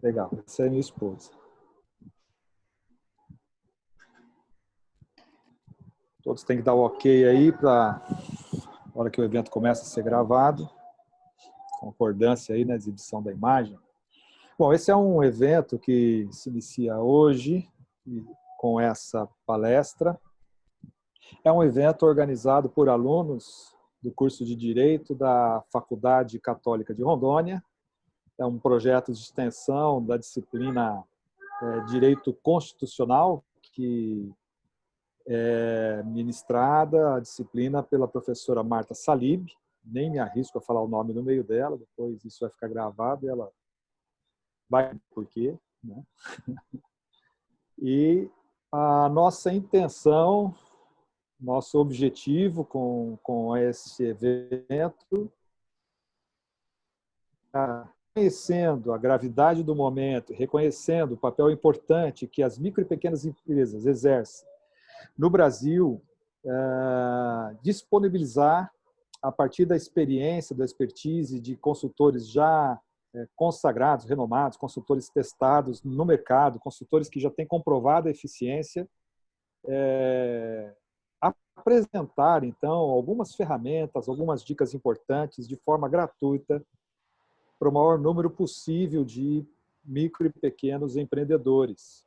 Legal, essa é minha esposa. Todos têm que dar o ok aí para a hora que o evento começa a ser gravado. Concordância aí na exibição da imagem. Bom, esse é um evento que se inicia hoje com essa palestra. É um evento organizado por alunos do curso de Direito da Faculdade Católica de Rondônia. É um projeto de extensão da disciplina Direito Constitucional, que é ministrada a disciplina pela professora Marta Salib. Nem me arrisco a falar o nome no meio dela, depois isso vai ficar gravado e ela vai por quê, né? E a nossa intenção, nosso objetivo com esse evento, reconhecendo a gravidade do momento, reconhecendo o papel importante que as micro e pequenas empresas exercem no Brasil, disponibilizar, a partir da experiência, da expertise de consultores já consagrados, renomados, consultores testados no mercado, consultores que já têm comprovado a eficiência, apresentar, então, algumas ferramentas, algumas dicas importantes de forma gratuita para o maior número possível de micro e pequenos empreendedores.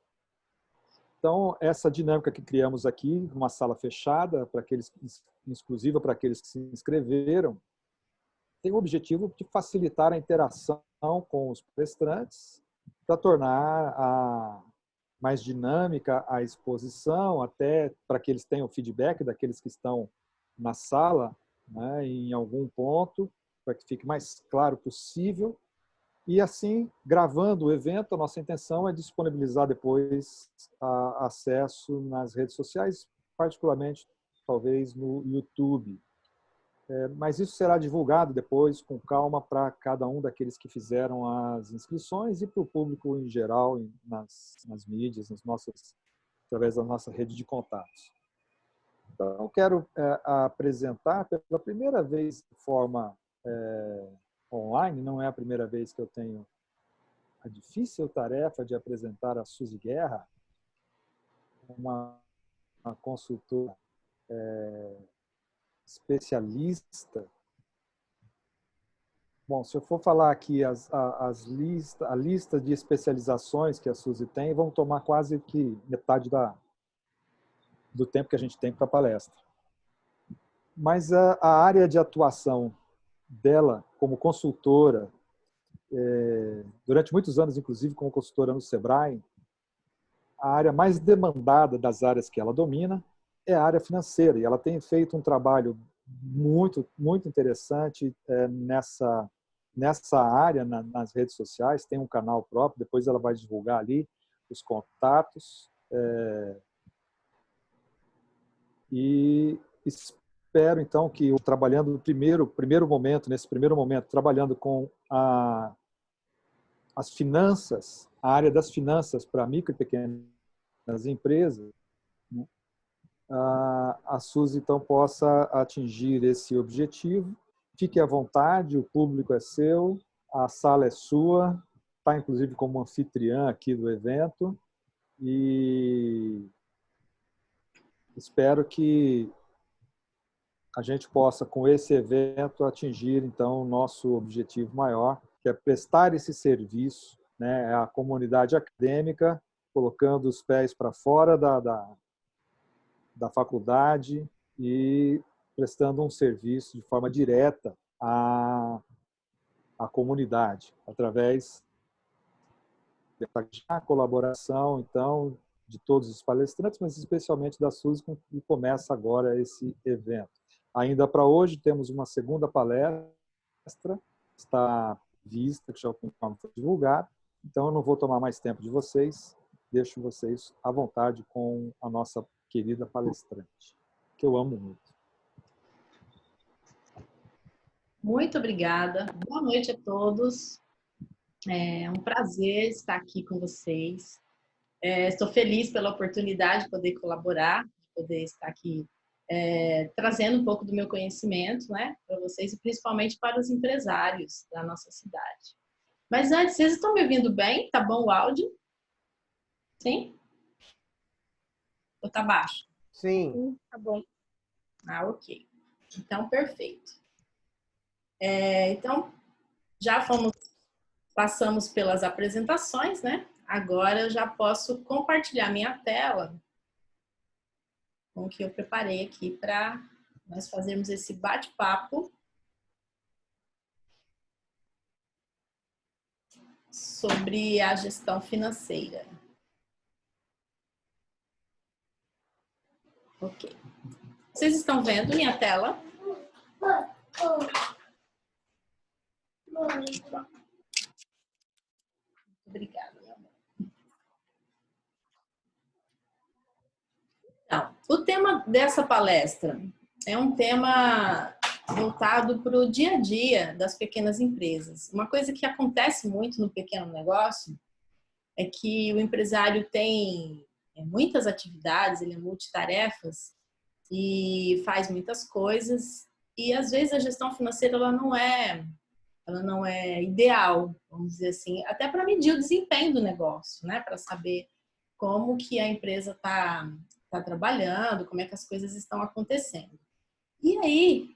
Então, essa dinâmica que criamos aqui, uma sala fechada, para aqueles, exclusiva para aqueles que se inscreveram, tem o objetivo de facilitar a interação com os palestrantes, para tornar mais dinâmica a exposição, até para que eles tenham feedback daqueles que estão na sala, né, em algum ponto, para que fique mais claro possível. E assim, gravando o evento, a nossa intenção é disponibilizar depois acesso nas redes sociais, particularmente, talvez, no YouTube. Mas isso será divulgado depois, com calma, para cada um daqueles que fizeram as inscrições e para o público em geral, nas mídias, através da nossa rede de contatos. Então, quero apresentar pela primeira vez de forma online, não é a primeira vez que eu tenho a difícil tarefa de apresentar a Suzy Guerra, uma consultora especialista. Bom, se eu for falar aqui a lista de especializações que a Suzy tem, vamos tomar quase que metade do tempo que a gente tem para a palestra. Mas a área de atuação dela como consultora, durante muitos anos, inclusive como consultora no Sebrae, a área mais demandada das áreas que ela domina é a área financeira. E ela tem feito um trabalho muito, muito interessante nessa área, nas redes sociais. Tem um canal próprio, depois ela vai divulgar ali os contatos. E espero, então, que trabalhando no primeiro momento, nesse primeiro momento, trabalhando com as finanças, a área das finanças para micro e pequenas empresas, né, a Suzy, então, possa atingir esse objetivo. Fique à vontade, o público é seu, a sala é sua, está, inclusive, como anfitriã aqui do evento, e espero que a gente possa, com esse evento, atingir, então, o nosso objetivo maior, que é prestar esse serviço, né, à comunidade acadêmica, colocando os pés para fora da faculdade e prestando um serviço de forma direta à comunidade, através da colaboração, então, de todos os palestrantes, mas especialmente da Suzy, que começa agora esse evento. Ainda para hoje, temos uma segunda palestra, está vista, que já foi divulgada, então eu não vou tomar mais tempo de vocês, deixo vocês à vontade com a nossa querida palestrante, que eu amo muito. Muito obrigada. Boa noite a todos. É um prazer estar aqui com vocês. Estou feliz pela oportunidade de poder colaborar, de poder estar aqui trazendo um pouco do meu conhecimento, né, para vocês e principalmente para os empresários da nossa cidade. Mas antes, vocês estão me ouvindo bem? Tá bom o áudio? Sim? Ou tá baixo? Sim. Tá bom. Ah, ok. Então, perfeito. Então, já passamos pelas apresentações, né? Agora eu já posso compartilhar minha tela com o que eu preparei aqui para nós fazermos esse bate-papo sobre a gestão financeira. Ok. Vocês estão vendo minha tela? Muito obrigada, meu amor. Então, o tema dessa palestra é um tema voltado para o dia a dia das pequenas empresas. Uma coisa que acontece muito no pequeno negócio é que o empresário tem muitas atividades, ele é multitarefas e faz muitas coisas e às vezes a gestão financeira ela não é ideal, vamos dizer assim, até para medir o desempenho do negócio, né? Para saber como que a empresa está trabalhando, como é que as coisas estão acontecendo. E aí,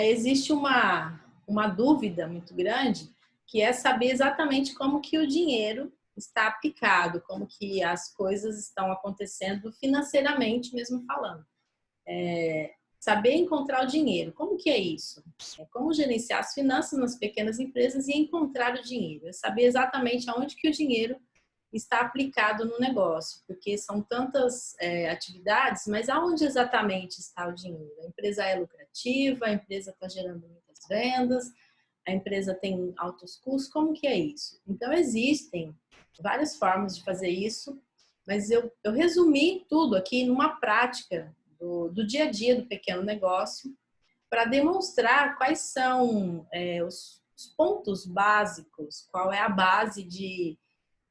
existe uma dúvida muito grande, que é saber exatamente como que o dinheiro está aplicado, como que as coisas estão acontecendo financeiramente mesmo falando. Saber encontrar o dinheiro. Como que é isso? É como gerenciar as finanças nas pequenas empresas e encontrar o dinheiro. É saber exatamente aonde que o dinheiro está aplicado no negócio, porque são tantas atividades, mas aonde exatamente está o dinheiro? A empresa é lucrativa, a empresa está gerando muitas vendas, a empresa tem altos custos, como que é isso? Então, existem várias formas de fazer isso, mas eu resumi tudo aqui numa prática do dia a dia do pequeno negócio para demonstrar quais são os pontos básicos, qual é a base de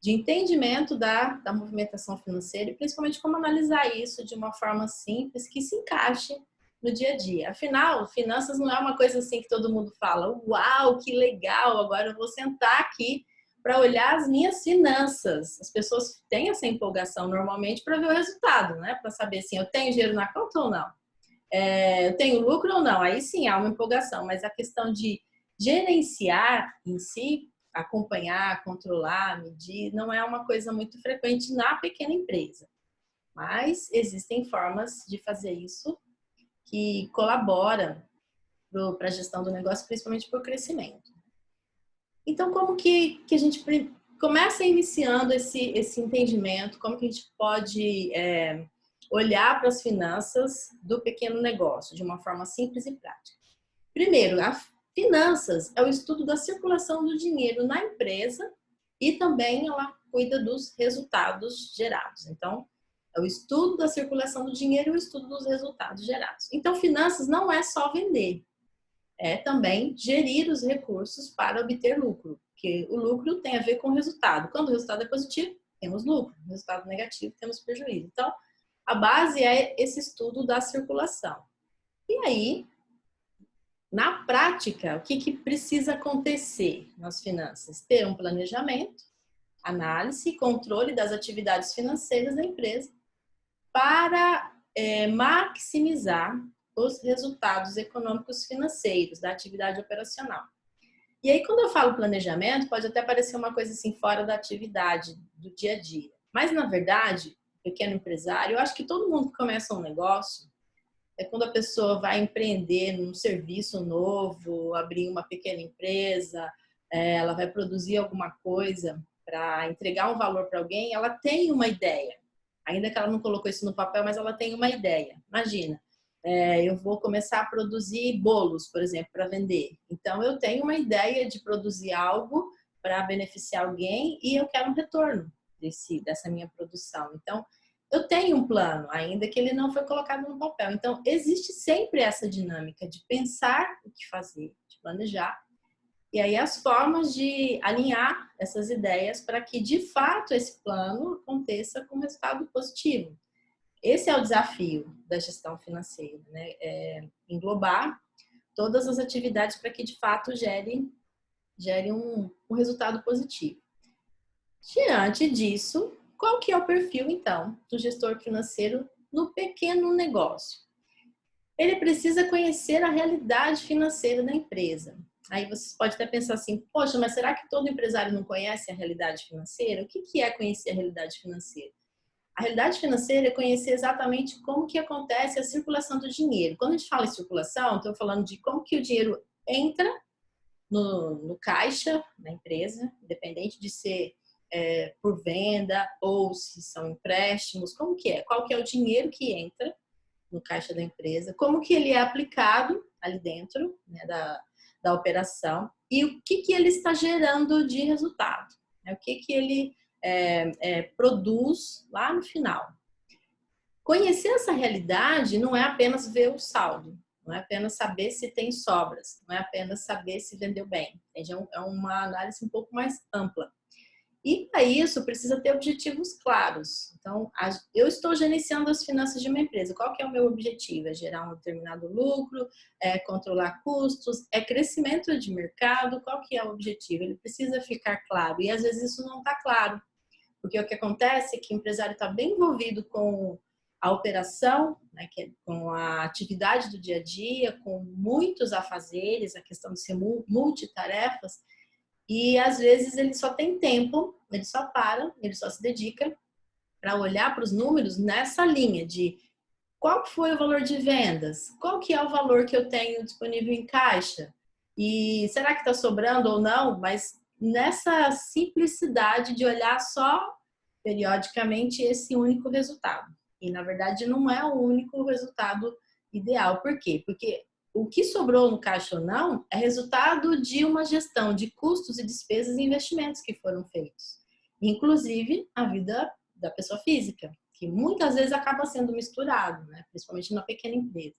entendimento da movimentação financeira e principalmente como analisar isso de uma forma simples que se encaixe no dia a dia. Afinal, finanças não é uma coisa assim que todo mundo fala, uau, que legal, agora eu vou sentar aqui para olhar as minhas finanças. As pessoas têm essa empolgação normalmente para ver o resultado, né? Para saber se eu tenho dinheiro na conta ou não. Eu tenho lucro ou não. Aí sim há uma empolgação, mas a questão de gerenciar em si, acompanhar, controlar, medir, não é uma coisa muito frequente na pequena empresa. Mas existem formas de fazer isso que colaboram para a gestão do negócio, principalmente para o crescimento. Então, como que a gente começa iniciando esse entendimento, como que a gente pode olhar para as finanças do pequeno negócio de uma forma simples e prática? Primeiro, finanças é o estudo da circulação do dinheiro na empresa e também ela cuida dos resultados gerados. Então, é o estudo da circulação do dinheiro e o estudo dos resultados gerados. Então, finanças não é só vender, é também gerir os recursos para obter lucro, porque o lucro tem a ver com o resultado. Quando o resultado é positivo, temos lucro. No resultado negativo, temos prejuízo. Então, a base é esse estudo da circulação. E aí, na prática, o que precisa acontecer nas finanças? Ter um planejamento, análise e controle das atividades financeiras da empresa para maximizar os resultados econômicos financeiros da atividade operacional. E aí, quando eu falo planejamento, pode até parecer uma coisa assim fora da atividade do dia a dia. Mas, na verdade, pequeno empresário, eu acho que todo mundo que começa um negócio, quando a pessoa vai empreender num serviço novo, abrir uma pequena empresa, ela vai produzir alguma coisa para entregar um valor para alguém, ela tem uma ideia. Ainda que ela não colocou isso no papel, mas ela tem uma ideia. Imagina, eu vou começar a produzir bolos, por exemplo, para vender. Então, eu tenho uma ideia de produzir algo para beneficiar alguém e eu quero um retorno dessa minha produção. Então, eu tenho um plano, ainda que ele não foi colocado no papel. Então, existe sempre essa dinâmica de pensar o que fazer, de planejar. E aí as formas de alinhar essas ideias para que, de fato, esse plano aconteça com resultado positivo. esse é o desafio da gestão financeira, né? Englobar todas as atividades para que de fato gere um resultado positivo. Diante disso, qual que é o perfil então do gestor financeiro no pequeno negócio? Ele precisa conhecer a realidade financeira da empresa. Aí você pode até pensar assim, poxa, mas será que todo empresário não conhece a realidade financeira? O que é conhecer a realidade financeira? A realidade financeira é conhecer exatamente como que acontece a circulação do dinheiro. Quando a gente fala em circulação, estou falando de como que o dinheiro entra no caixa da empresa, independente de ser por venda ou se são empréstimos, como que é? Qual que é o dinheiro que entra no caixa da empresa, como que ele é aplicado ali dentro, né, da operação e o que ele está gerando de resultado, né? O que ele produz lá no final. Conhecer essa realidade não é apenas ver o saldo, não é apenas saber se tem sobras, não é apenas saber se vendeu bem. É uma análise um pouco mais ampla. E para isso precisa ter objetivos claros. Então, eu estou gerenciando as finanças de uma empresa. Qual que é o meu objetivo? É gerar um determinado lucro, é controlar custos, é crescimento de mercado. Qual que é o objetivo? Ele precisa ficar claro. E às vezes isso não está claro. Porque o que acontece é que o empresário está bem envolvido com a operação, né, com a atividade do dia a dia, com muitos afazeres, a questão de ser multitarefas, e às vezes ele só tem tempo, ele só se dedica para olhar para os números nessa linha de qual foi o valor de vendas, qual que é o valor que eu tenho disponível em caixa, e será que está sobrando ou não, mas nessa simplicidade de olhar só periodicamente esse único resultado. E na verdade não é o único resultado ideal. Por quê? Porque o que sobrou no caixa ou não é resultado de uma gestão de custos e despesas e investimentos que foram feitos. Inclusive a vida da pessoa física, que muitas vezes acaba sendo misturado, né? Principalmente na pequena empresa.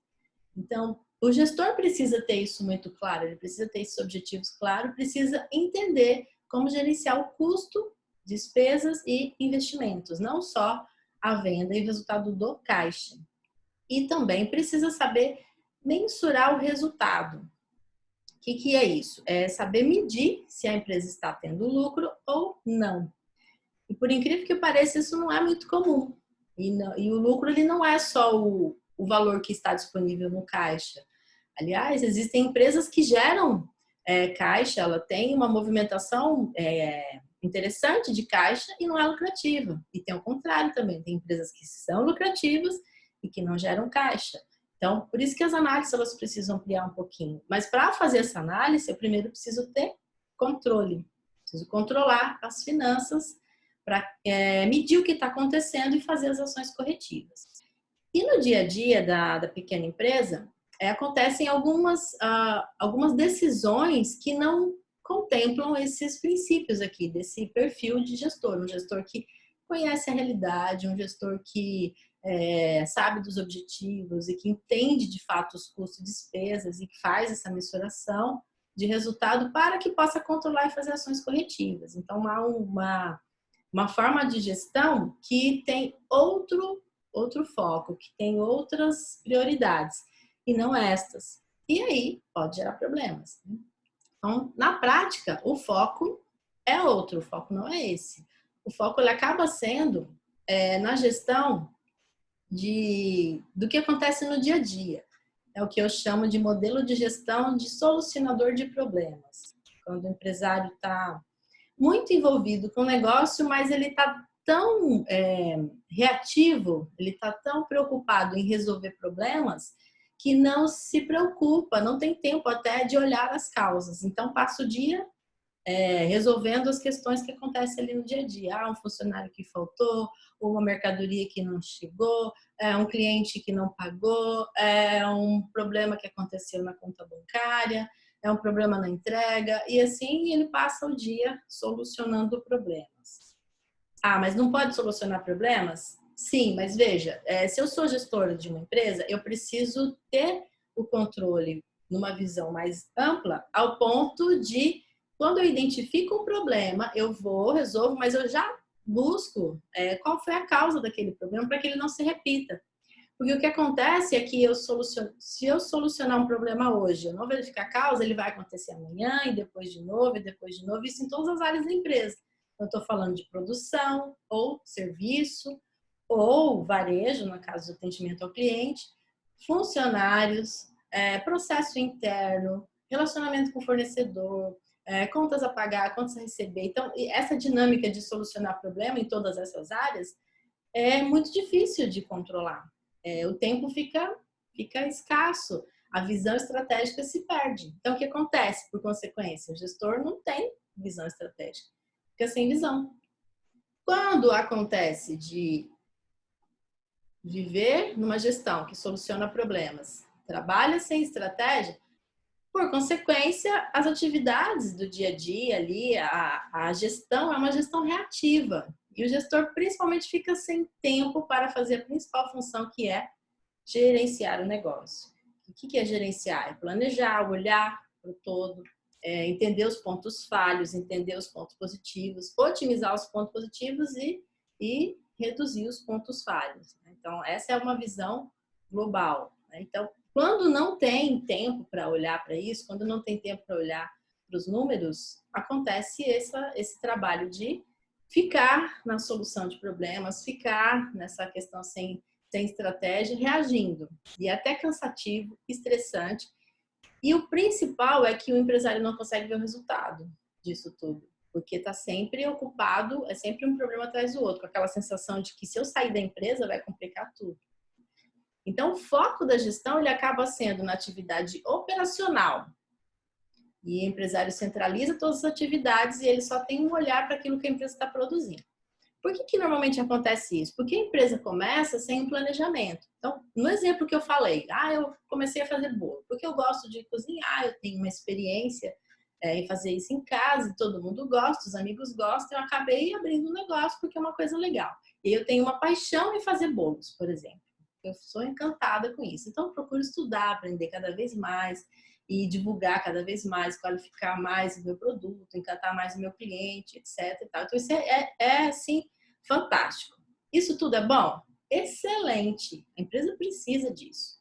Então, o gestor precisa ter isso muito claro, ele precisa ter esses objetivos claros, precisa entender como gerenciar o custo, despesas e investimentos, não só a venda e o resultado do caixa. E também precisa saber mensurar o resultado. O que é isso? É saber medir se a empresa está tendo lucro ou não. E por incrível que pareça, isso não é muito comum. E o lucro ele não é só o valor que está disponível no caixa. Aliás, existem empresas que geram caixa, ela tem uma movimentação interessante de caixa e não é lucrativa. E tem o contrário também, tem empresas que são lucrativas e que não geram caixa. Então, por isso que as análises elas precisam ampliar um pouquinho. Mas para fazer essa análise, eu primeiro preciso ter controle. Preciso controlar as finanças para medir o que está acontecendo e fazer as ações corretivas. E no dia a dia da pequena empresa, acontecem algumas decisões que não contemplam esses princípios aqui, desse perfil de gestor. Um gestor que conhece a realidade, um gestor que sabe dos objetivos e que entende de fato os custos e despesas e que faz essa mensuração de resultado para que possa controlar e fazer ações corretivas. Então, há uma forma de gestão que tem outro foco, que tem outras prioridades e não estas. E aí pode gerar problemas. Então, na prática, o foco é outro, o foco não é esse. O foco ele acaba sendo na gestão do que acontece no dia a dia. É o que eu chamo de modelo de gestão de solucionador de problemas. Quando o empresário está muito envolvido com o negócio, mas ele está tão reativo, ele está tão preocupado em resolver problemas que não se preocupa, não tem tempo até de olhar as causas. Então, passa o dia resolvendo as questões que acontecem ali no dia a dia. Um funcionário que faltou, uma mercadoria que não chegou, um cliente que não pagou, um problema que aconteceu na conta bancária, um problema na entrega, e assim ele passa o dia solucionando problemas. Mas não pode solucionar problemas? Sim, mas veja, se eu sou gestora de uma empresa, eu preciso ter o controle numa visão mais ampla, ao ponto de, quando eu identifico um problema, eu resolvo, mas eu já busco qual foi a causa daquele problema para que ele não se repita. Porque o que acontece é que se eu solucionar um problema hoje, eu não verificar a causa, ele vai acontecer amanhã, e depois de novo, e depois de novo, isso em todas as áreas da empresa. Eu estou falando de produção, ou serviço, ou varejo, no caso do atendimento ao cliente, funcionários, processo interno, relacionamento com o fornecedor, contas a pagar, contas a receber. Então, essa dinâmica de solucionar problema em todas essas áreas é muito difícil de controlar. O tempo fica escasso, a visão estratégica se perde. Então, o que acontece? Por consequência, o gestor não tem visão estratégica, fica sem visão. Quando acontece de viver numa gestão que soluciona problemas, trabalha sem estratégia, por consequência, as atividades do dia a dia ali, a gestão é uma gestão reativa. E o gestor principalmente fica sem tempo para fazer a principal função, que é gerenciar o negócio. O que é gerenciar? É planejar, olhar para o todo, entender os pontos falhos, entender os pontos positivos, otimizar os pontos positivos e reduzir os pontos falhos. Então, essa é uma visão global. Então, quando não tem tempo para olhar para isso, quando não tem tempo para olhar para os números, acontece esse trabalho de ficar na solução de problemas, ficar nessa questão sem estratégia, reagindo. E é até cansativo, estressante. E o principal é que o empresário não consegue ver o resultado disso tudo, porque está sempre ocupado, é sempre um problema atrás do outro, com aquela sensação de que se eu sair da empresa vai complicar tudo. Então, o foco da gestão ele acaba sendo na atividade operacional. E o empresário centraliza todas as atividades e ele só tem um olhar para aquilo que a empresa está produzindo. Por que normalmente acontece isso? Porque a empresa começa sem um planejamento. Então, no exemplo que eu falei, eu comecei a fazer bolo, porque eu gosto de cozinhar, eu tenho uma experiência em fazer isso em casa, todo mundo gosta, os amigos gostam, eu acabei abrindo um negócio porque é uma coisa legal. E eu tenho uma paixão em fazer bolos, por exemplo. Eu sou encantada com isso. Então, eu procuro estudar, aprender cada vez mais e divulgar cada vez mais, qualificar mais o meu produto, encantar mais o meu cliente, etc. E tal. Então, isso assim, fantástico. Isso tudo é bom? Excelente. A empresa precisa disso.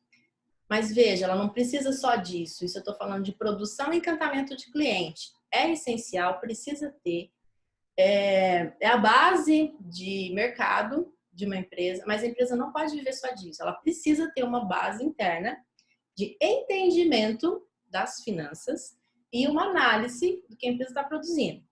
Mas veja, ela não precisa só disso. Isso eu estou falando de produção e encantamento de cliente. É essencial, precisa ter. É a base de mercado de uma empresa, mas a empresa não pode viver só disso. Ela precisa ter uma base interna de entendimento das finanças e uma análise do que a empresa está produzindo,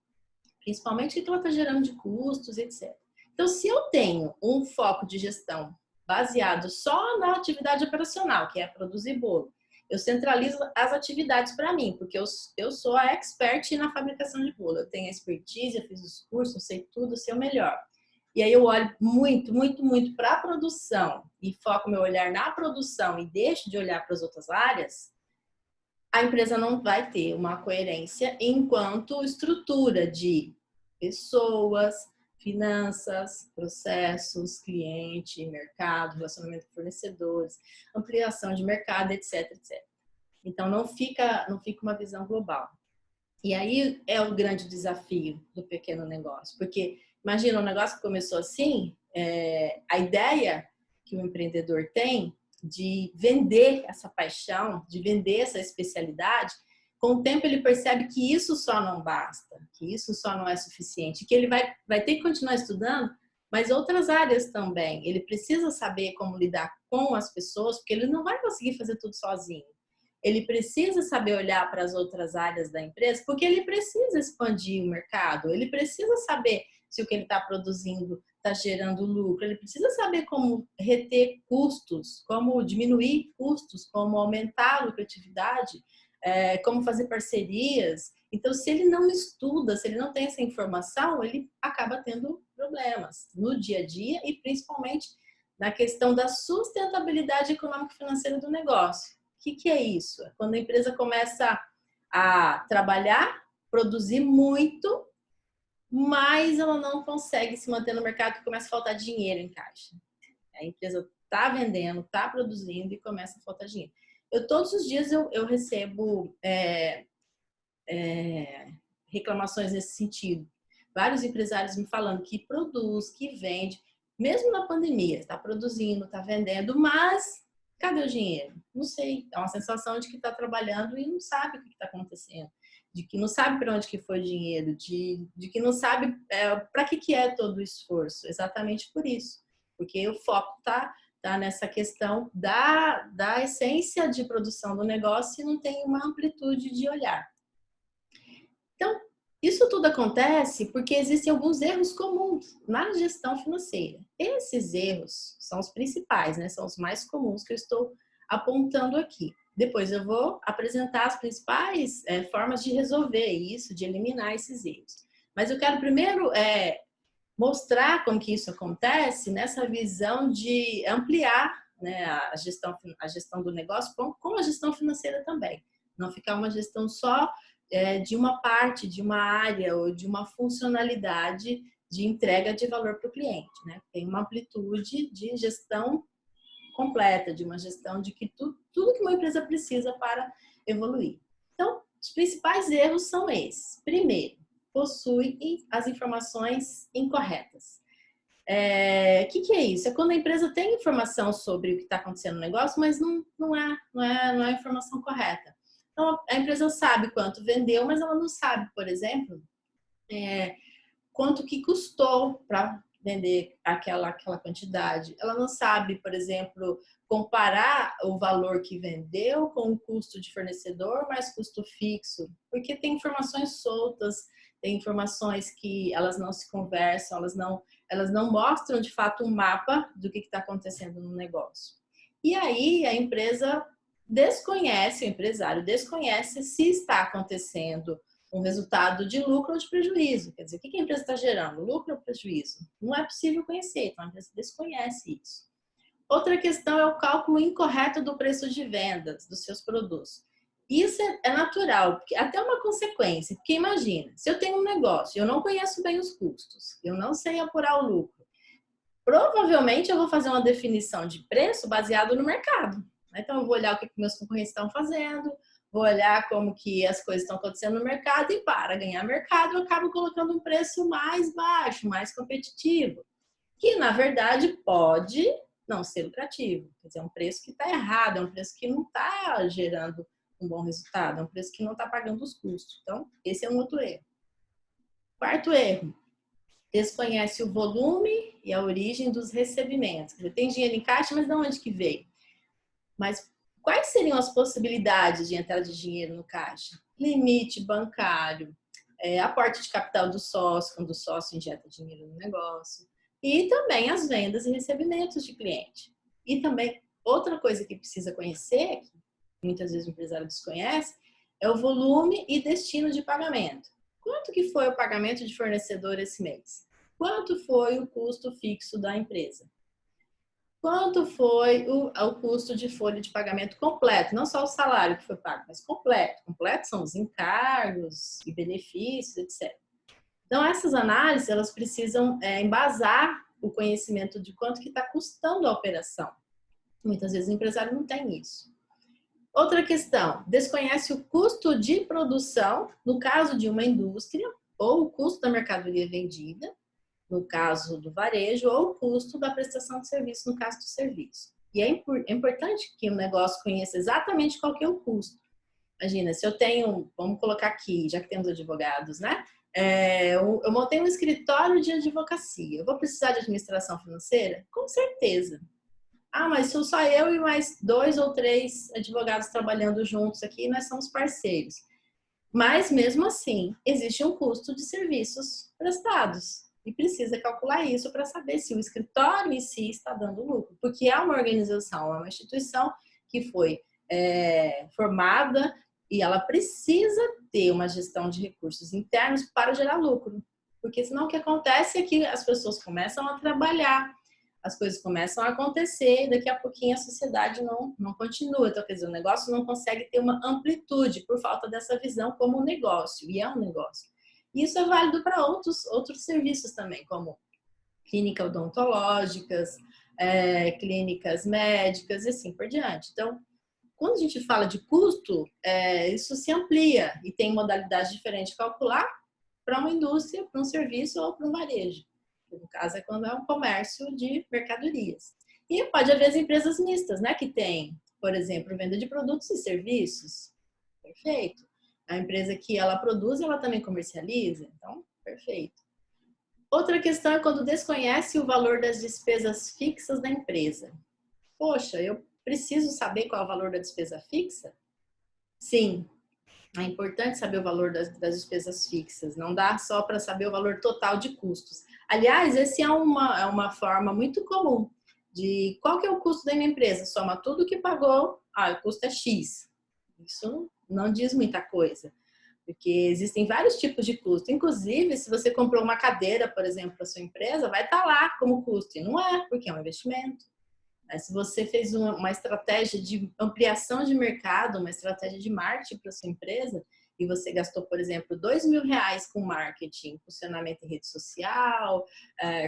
principalmente o que ela está gerando de custos, etc. Então, se eu tenho um foco de gestão baseado só na atividade operacional, que é produzir bolo, eu centralizo as atividades para mim, porque eu sou a expert na fabricação de bolo. Eu tenho a expertise, eu fiz os cursos, eu sei tudo, eu sei o melhor. E aí eu olho muito, muito, muito para a produção e foco meu olhar na produção e deixo de olhar para as outras áreas, a empresa não vai ter uma coerência enquanto estrutura de pessoas, finanças, processos, cliente, mercado, relacionamento com fornecedores, ampliação de mercado, etc, etc. Então, não fica uma visão global. E aí é o grande desafio do pequeno negócio, porque imagina um negócio que começou assim, a ideia que o empreendedor tem de vender essa paixão, de vender essa especialidade, com o tempo ele percebe que isso só não basta, que isso só não é suficiente, que ele vai ter que continuar estudando, mas outras áreas também. Ele precisa saber como lidar com as pessoas, porque ele não vai conseguir fazer tudo sozinho. Ele precisa saber olhar para as outras áreas da empresa, porque ele precisa expandir o mercado, ele precisa saber se o que ele está produzindo está gerando lucro, ele precisa saber como reter custos, como diminuir custos, como aumentar a lucratividade, como fazer parcerias. Então, se ele não estuda, se ele não tem essa informação, ele acaba tendo problemas no dia a dia e principalmente na questão da sustentabilidade econômica e financeira do negócio. O que é isso? É quando a empresa começa a trabalhar, produzir muito, mas ela não consegue se manter no mercado e começa a faltar dinheiro em caixa. A empresa está vendendo, está produzindo e começa a faltar dinheiro. Todos os dias eu recebo reclamações nesse sentido. vários empresários me falando que produz, que vende, mesmo na pandemia, está produzindo, está vendendo, mas cadê o dinheiro? Não sei. É uma sensação de que está trabalhando e não sabe o que está acontecendo, de que não sabe para onde que foi o dinheiro, de que não sabe para que é todo o esforço. Exatamente por isso, porque o foco está nessa questão da essência de produção do negócio e não tem uma amplitude de olhar. Então, isso tudo acontece porque existem alguns erros comuns na gestão financeira. Esses erros são os principais, né? São os mais comuns que eu estou apontando aqui. Depois eu vou apresentar as principais formas de resolver isso, de eliminar esses erros. Mas eu quero primeiro mostrar como que isso acontece nessa visão de ampliar, né, a gestão do negócio com a gestão financeira também. Não ficar uma gestão só de uma parte, de uma área ou de uma funcionalidade de entrega de valor para o cliente, né? Tem uma amplitude de gestão completa, de uma gestão de que tudo que uma empresa precisa para evoluir. Então, os principais erros são esses. Primeiro, possui as informações incorretas. O que é isso? É quando a empresa tem informação sobre o que está acontecendo no negócio, mas não é a informação correta. Então, a empresa sabe quanto vendeu, mas ela não sabe, por exemplo, quanto que custou para vender aquela quantidade. Ela não sabe, por exemplo, comparar o valor que vendeu com o custo de fornecedor mais custo fixo, porque tem informações soltas, tem informações que elas não se conversam, elas não mostram de fato um mapa do que está acontecendo no negócio. E aí a empresa desconhece, o empresário desconhece se está acontecendo um resultado de lucro ou de prejuízo. Quer dizer, o que a empresa está gerando? Lucro ou prejuízo? Não é possível conhecer, então a empresa desconhece isso. Outra questão é o cálculo incorreto do preço de vendas dos seus produtos. Isso é natural, porque até uma consequência. Porque imagina, se eu tenho um negócio e eu não conheço bem os custos, eu não sei apurar o lucro, provavelmente eu vou fazer uma definição de preço baseado no mercado. Então, eu vou olhar o que meus concorrentes estão fazendo, vou olhar como que as coisas estão acontecendo no mercado e para ganhar mercado eu acabo colocando um preço mais baixo, mais competitivo, que na verdade pode não ser lucrativo. Quer dizer, é um preço que está errado, é um preço que não está gerando um bom resultado, é um preço que não está pagando os custos. Então, esse é um outro erro. Quarto erro, desconhece o volume e a origem dos recebimentos. Quer dizer, tem dinheiro em caixa, mas de onde que veio? Mas quais seriam as possibilidades de entrada de dinheiro no caixa? Limite bancário, aporte de capital do sócio, quando o sócio injeta dinheiro no negócio, e também as vendas e recebimentos de cliente. E também, outra coisa que precisa conhecer, que muitas vezes o empresário desconhece, é o volume e destino de pagamento. Quanto que foi o pagamento de fornecedor esse mês? Quanto foi o custo fixo da empresa? Quanto foi o custo de folha de pagamento completo? Não só o salário que foi pago, mas completo. Completo são os encargos e benefícios, etc. Então, essas análises, elas precisam embasar o conhecimento de quanto que está custando a operação. Muitas vezes o empresário não tem isso. Outra questão, desconhece o custo de produção, no caso de uma indústria, ou o custo da mercadoria vendida, no caso do varejo, ou o custo da prestação de serviço, no caso do serviço. E é importante que o negócio conheça exatamente qual que é o custo. Imagina, se eu tenho, vamos colocar aqui, já que temos advogados, né? Eu montei um escritório de advocacia. Eu vou precisar de administração financeira? Com certeza. Ah, mas sou só eu e mais 2 ou 3 advogados trabalhando juntos aqui, nós somos parceiros. Mas, mesmo assim, existe um custo de serviços prestados. E precisa calcular isso para saber se o escritório em si está dando lucro. Porque é uma organização, é uma instituição que foi formada e ela precisa ter uma gestão de recursos internos para gerar lucro. Porque senão o que acontece é que as pessoas começam a trabalhar, as coisas começam a acontecer e daqui a pouquinho a sociedade não continua. Então, quer dizer, o negócio não consegue ter uma amplitude por falta dessa visão como um negócio. E é um negócio. E isso é válido para outros serviços também, como clínicas odontológicas, clínicas médicas e assim por diante. Então, quando a gente fala de custo, isso se amplia e tem modalidades diferentes de calcular para uma indústria, para um serviço ou para um varejo. No caso é quando é um comércio de mercadorias. E pode haver as empresas mistas, né? Que tem, por exemplo, venda de produtos e serviços. Perfeito. A empresa que ela produz, ela também comercializa. Então, perfeito. Outra questão é quando desconhece o valor das despesas fixas da empresa. Poxa, eu preciso saber qual é o valor da despesa fixa? Sim, é importante saber o valor das despesas fixas. Não dá só para saber o valor total de custos. Aliás, esse é uma forma muito comum de qual que é o custo da minha empresa. Soma tudo que pagou, o custo é X. Isso não diz muita coisa. Porque existem vários tipos de custo. Inclusive, se você comprou uma cadeira, por exemplo, para sua empresa, vai estar lá como custo. E não é, porque é um investimento. Se você fez uma estratégia de ampliação de mercado, uma estratégia de marketing para sua empresa, e você gastou, por exemplo, R$2.000 com marketing, funcionamento em rede social,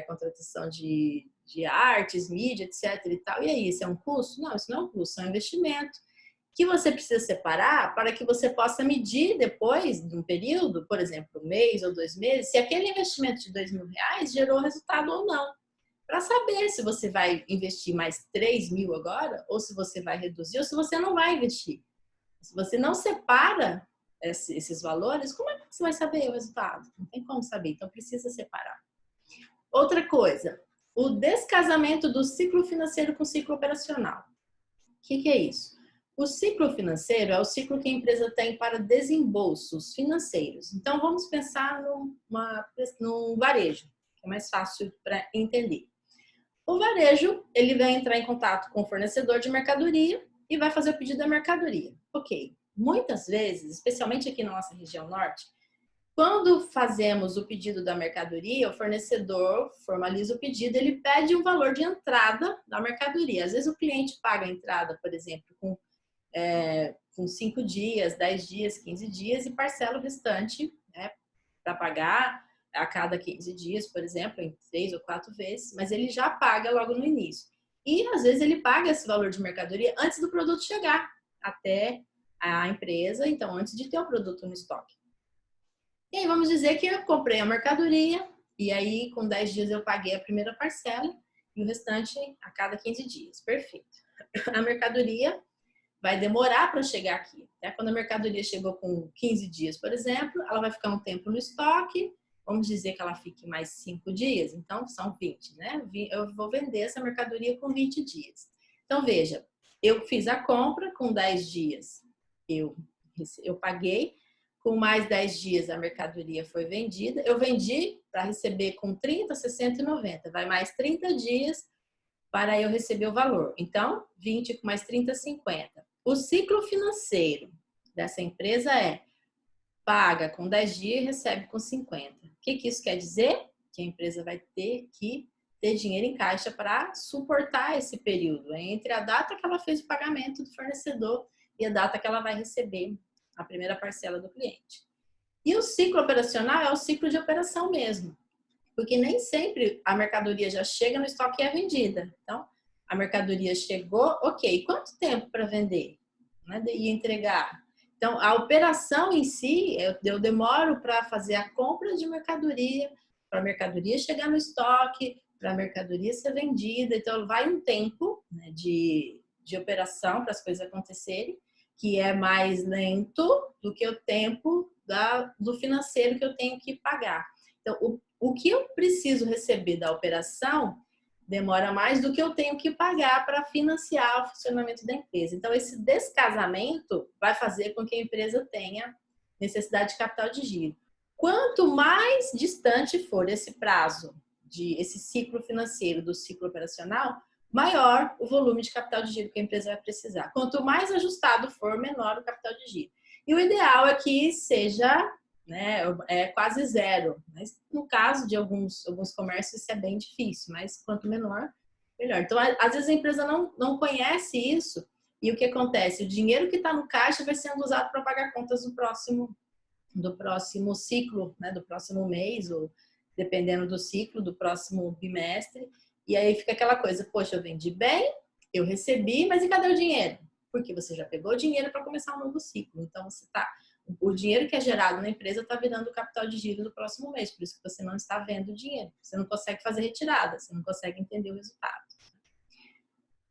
contratação de artes, mídia, etc. e tal. E aí, isso é um custo? Não, isso não é um custo, é um investimento que você precisa separar para que você possa medir depois de um período, por exemplo, um mês ou 2 meses, se aquele investimento de R$2.000 gerou resultado ou não. Para saber se você vai investir mais 3.000 agora, ou se você vai reduzir, ou se você não vai investir. Se você não separa esses valores, como é que você vai saber o resultado? Não tem como saber, então precisa separar. Outra coisa, o descasamento do ciclo financeiro com o ciclo operacional. O que é isso? O ciclo financeiro é o ciclo que a empresa tem para desembolsos financeiros. Então, vamos pensar num varejo, que é mais fácil para entender. O varejo, ele vai entrar em contato com o fornecedor de mercadoria e vai fazer o pedido da mercadoria. Ok. Muitas vezes, especialmente aqui na nossa região norte, quando fazemos o pedido da mercadoria, o fornecedor formaliza o pedido, ele pede um valor de entrada da mercadoria. Às vezes o cliente paga a entrada, por exemplo, com 5 dias, 10 dias, 15 dias e parcela o restante, né, para pagar a cada 15 dias, por exemplo, em 3 ou 4 vezes, mas ele já paga logo no início. E às vezes ele paga esse valor de mercadoria antes do produto chegar até a empresa, então antes de ter o produto no estoque. E aí vamos dizer que eu comprei a mercadoria e aí com 10 dias eu paguei a primeira parcela e o restante a cada 15 dias. Perfeito. A mercadoria vai demorar para chegar aqui. Quando a mercadoria chegou com 15 dias, por exemplo, ela vai ficar um tempo no estoque. Vamos dizer que ela fique mais 5 dias, então são 20, né? Eu vou vender essa mercadoria com 20 dias. Então, veja, eu fiz a compra com 10 dias, eu paguei, com mais 10 dias a mercadoria foi vendida, eu vendi para receber com 30, 60 e 90, vai mais 30 dias para eu receber o valor. Então, 20 com mais 30, 50. O ciclo financeiro dessa empresa é paga com 10 dias e recebe com 50. O que isso quer dizer? Que a empresa vai ter que ter dinheiro em caixa para suportar esse período entre a data que ela fez o pagamento do fornecedor e a data que ela vai receber a primeira parcela do cliente. E o ciclo operacional é o ciclo de operação mesmo, porque nem sempre a mercadoria já chega no estoque e é vendida. Então, a mercadoria chegou, ok, quanto tempo para vender, né, e entregar? Então, a operação em si, eu demoro para fazer a compra de mercadoria, para a mercadoria chegar no estoque, para a mercadoria ser vendida. Então, vai um tempo, né, de operação para as coisas acontecerem, que é mais lento do que o tempo do financeiro que eu tenho que pagar. Então, o que eu preciso receber da operação demora mais do que eu tenho que pagar para financiar o funcionamento da empresa. Então, esse descasamento vai fazer com que a empresa tenha necessidade de capital de giro. Quanto mais distante for esse prazo, esse ciclo financeiro do ciclo operacional, maior o volume de capital de giro que a empresa vai precisar. Quanto mais ajustado for, menor o capital de giro. E o ideal é que seja, né, quase zero. Mas no caso de alguns comércios isso é bem difícil, mas quanto menor, melhor. Então, às vezes a empresa não conhece isso e o que acontece? O dinheiro que está no caixa vai sendo usado para pagar contas do próximo ciclo, né, do próximo mês, ou dependendo do ciclo, do próximo bimestre. E aí fica aquela coisa, poxa, eu vendi bem, eu recebi, mas e cadê o dinheiro? Porque você já pegou o dinheiro para começar um novo ciclo. Então, você está O dinheiro que é gerado na empresa está virando o capital de giro do próximo mês, por isso que você não está vendo o dinheiro. Você não consegue fazer retirada, você não consegue entender o resultado.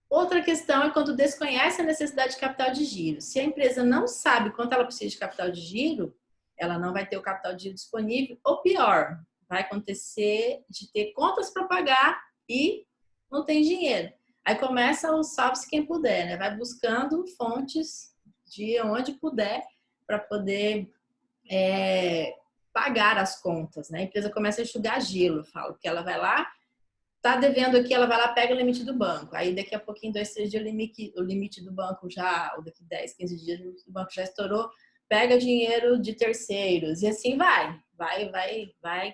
Outra questão é quando desconhece a necessidade de capital de giro. Se a empresa não sabe quanto ela precisa de capital de giro, ela não vai ter o capital de giro disponível, ou pior, vai acontecer de ter contas para pagar e não tem dinheiro. Aí começa o salve-se quem puder, né? Vai buscando fontes de onde puder para poder pagar as contas, né? A empresa começa a enxugar gelo, eu falo, porque ela vai lá, tá devendo aqui, ela vai lá, pega o limite do banco. Aí daqui a pouquinho, 2, 3 dias, o limite do banco já, ou daqui 10, 15 dias, o limite do banco já estourou, pega dinheiro de terceiros e assim vai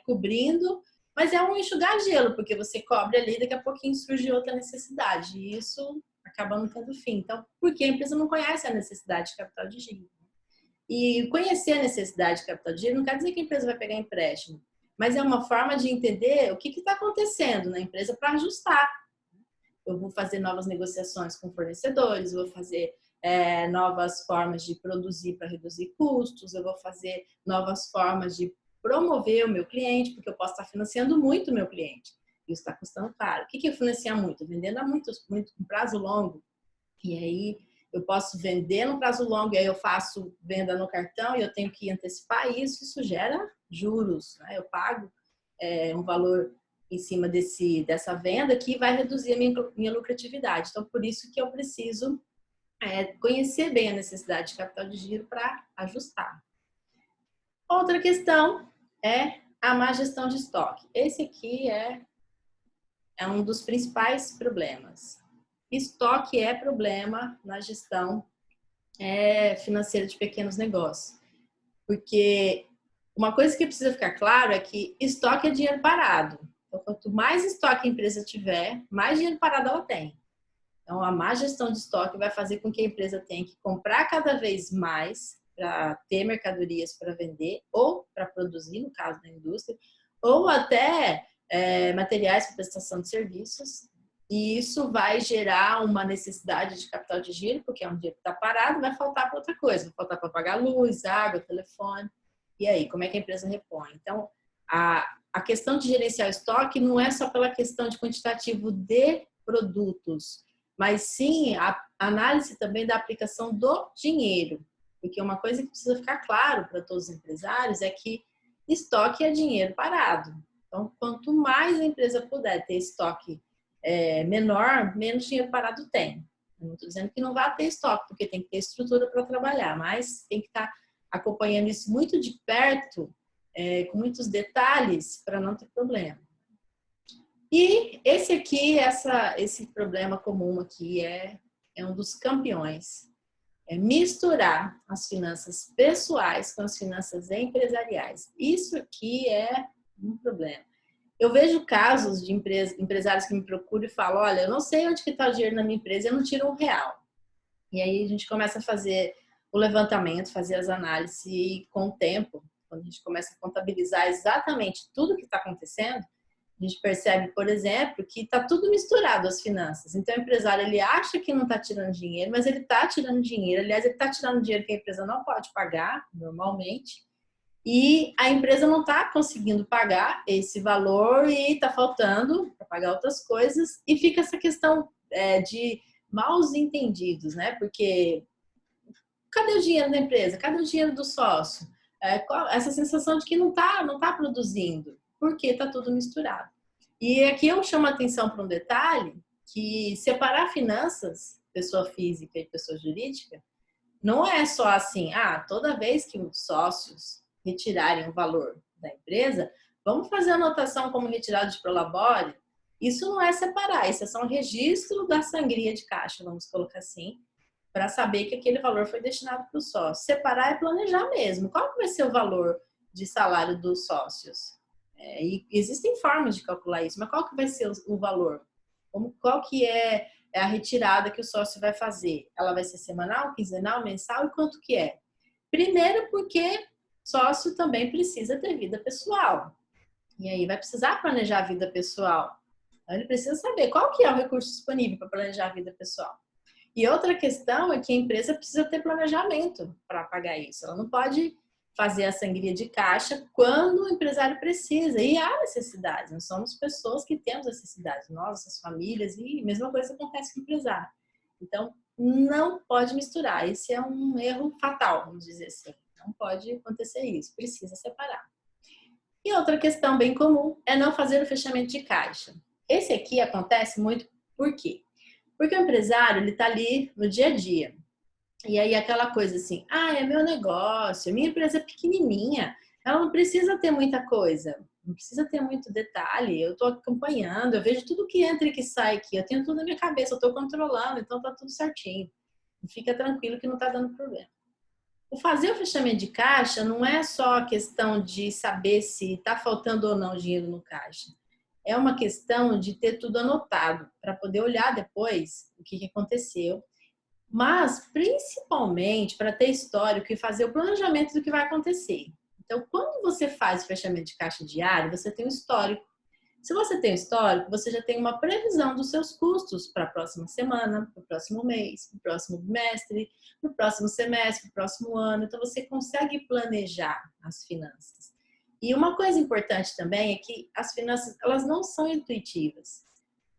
cobrindo, mas é um enxugar gelo, porque você cobre ali, daqui a pouquinho surge outra necessidade e isso acaba não tendo fim. Então, porque a empresa não conhece a necessidade de capital de giro. E conhecer a necessidade de capital de giro não quer dizer que a empresa vai pegar empréstimo, mas é uma forma de entender o que está acontecendo na empresa para ajustar. Eu vou fazer novas negociações com fornecedores, vou fazer novas formas de produzir para reduzir custos, eu vou fazer novas formas de promover o meu cliente, porque eu posso estar financiando muito o meu cliente. Isso está custando caro. O que é financiar muito? Vendendo a muito um prazo longo. E aí eu posso vender no prazo longo, e aí eu faço venda no cartão e eu tenho que antecipar isso. Isso gera juros, né? Eu pago um valor em cima dessa venda que vai reduzir a minha lucratividade. Então, por isso que eu preciso conhecer bem a necessidade de capital de giro para ajustar. Outra questão é a má gestão de estoque. Esse aqui é um dos principais problemas. Estoque é problema na gestão financeira de pequenos negócios. Porque uma coisa que precisa ficar claro é que estoque é dinheiro parado. Então, quanto mais estoque a empresa tiver, mais dinheiro parado ela tem. Então, a má gestão de estoque vai fazer com que a empresa tenha que comprar cada vez mais para ter mercadorias para vender ou para produzir, no caso da indústria, ou até materiais para prestação de serviços. E isso vai gerar uma necessidade de capital de giro, porque é um dinheiro que está parado, vai faltar para outra coisa, vai faltar para pagar luz, água, telefone. E aí, como é que a empresa repõe? Então, a questão de gerenciar o estoque não é só pela questão de quantitativo de produtos, mas sim a análise também da aplicação do dinheiro. Porque uma coisa que precisa ficar claro para todos os empresários é que estoque é dinheiro parado. Então, quanto mais a empresa puder ter estoque menor, menos dinheiro parado tem. Eu não estou dizendo que não vai ter estoque, porque tem que ter estrutura para trabalhar, mas tem que estar acompanhando isso muito de perto, com muitos detalhes, para não ter problema. E esse aqui, esse problema comum aqui é um dos campeões. É misturar as finanças pessoais com as finanças empresariais. Isso aqui é um problema. Eu vejo casos de empresários que me procuram e falam, olha, eu não sei onde que está o dinheiro na minha empresa, eu não tiro um real. E aí a gente começa a fazer o levantamento, fazer as análises e com o tempo, quando a gente começa a contabilizar exatamente tudo o que está acontecendo, a gente percebe, por exemplo, que está tudo misturado as finanças. Então, o empresário, ele acha que não está tirando dinheiro, mas ele está tirando dinheiro. Aliás, ele está tirando dinheiro que a empresa não pode pagar, normalmente. E a empresa não está conseguindo pagar esse valor e está faltando para pagar outras coisas. E fica essa questão de maus entendidos, né? Porque cadê o dinheiro da empresa? Cadê o dinheiro do sócio? Essa sensação de que não tá produzindo, porque está tudo misturado. E aqui eu chamo a atenção para um detalhe, que separar finanças, pessoa física e pessoa jurídica, não é só assim, toda vez que os sócios retirarem o valor da empresa, vamos fazer a anotação como retirado de prolabore. Isso não é separar, isso é só um registro da sangria de caixa, vamos colocar assim, para saber que aquele valor foi destinado para o sócio. Separar é planejar mesmo. Qual que vai ser o valor de salário dos sócios? E existem formas de calcular isso, mas qual que vai ser o valor? Qual que é a retirada que o sócio vai fazer? Ela vai ser semanal, quinzenal, mensal e quanto que é? Primeiro porque sócio também precisa ter vida pessoal. E aí vai precisar planejar a vida pessoal. Então, ele precisa saber qual que é o recurso disponível para planejar a vida pessoal. E outra questão é que a empresa precisa ter planejamento para pagar isso. Ela não pode fazer a sangria de caixa quando o empresário precisa. E há necessidade. Nós somos pessoas que temos necessidade. Nós, nossas famílias, e a mesma coisa acontece com o empresário. Então, não pode misturar. Esse é um erro fatal, vamos dizer assim. Não pode acontecer isso. Precisa separar. E outra questão bem comum é não fazer o fechamento de caixa. Esse aqui acontece muito por quê? Porque o empresário, ele está ali no dia a dia. E aí aquela coisa assim, é meu negócio, minha empresa é pequenininha, ela não precisa ter muita coisa, não precisa ter muito detalhe, eu estou acompanhando, eu vejo tudo que entra e que sai aqui, eu tenho tudo na minha cabeça, eu estou controlando, então está tudo certinho. Fica tranquilo que não está dando problema. O fazer o fechamento de caixa não é só a questão de saber se está faltando ou não dinheiro no caixa. É uma questão de ter tudo anotado, para poder olhar depois o que aconteceu, mas principalmente para ter histórico e fazer o planejamento do que vai acontecer. Então, quando você faz o fechamento de caixa diário, você tem um histórico. Se você tem um histórico, você já tem uma previsão dos seus custos para a próxima semana, para o próximo mês, para o próximo bimestre, para o próximo semestre, para o próximo ano. Então, você consegue planejar as finanças. E uma coisa importante também é que as finanças, elas não são intuitivas.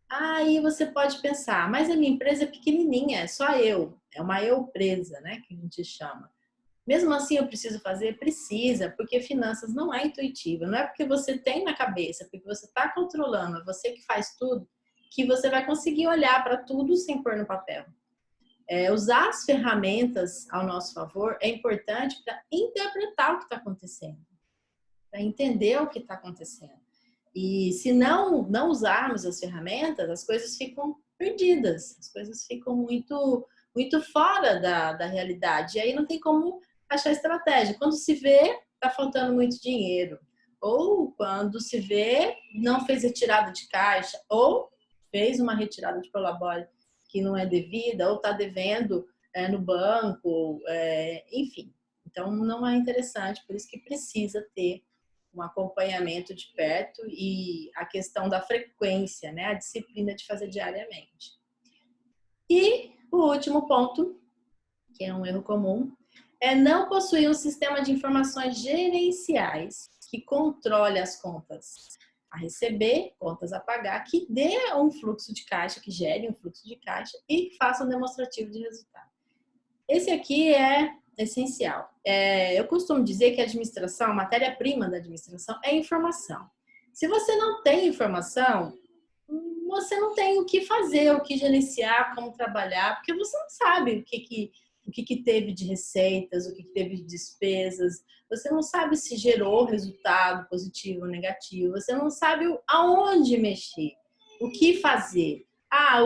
Aí você pode pensar, mas a minha empresa é pequenininha, é só eu. É uma eu-presa, né, que a gente chama. Mesmo assim, eu preciso fazer? Precisa, porque finanças não é intuitiva. Não é porque você tem na cabeça, porque você está controlando, é você que faz tudo, que você vai conseguir olhar para tudo sem pôr no papel. Usar as ferramentas ao nosso favor é importante para interpretar o que está acontecendo, para entender o que está acontecendo. E se não usarmos as ferramentas, as coisas ficam perdidas, as coisas ficam muito fora da realidade. E aí não tem como achar estratégia. Quando se vê, está faltando muito dinheiro. Ou quando se vê, não fez retirada de caixa, ou fez uma retirada de prolabore que não é devida, ou está devendo no banco, enfim. Então, não é interessante, por isso que precisa ter um acompanhamento de perto e a questão da frequência, né? A disciplina de fazer diariamente. E o último ponto, que é um erro comum, é não possuir um sistema de informações gerenciais que controle as contas a receber, contas a pagar, que dê um fluxo de caixa, que gere um fluxo de caixa e que faça um demonstrativo de resultado. Esse aqui é essencial. Eu costumo dizer que a administração, a matéria-prima da administração é informação. Se você não tem informação, você não tem o que fazer, o que gerenciar, como trabalhar, porque você não sabe o que teve de receitas, o que teve de despesas, você não sabe se gerou resultado positivo ou negativo, você não sabe aonde mexer, o que fazer.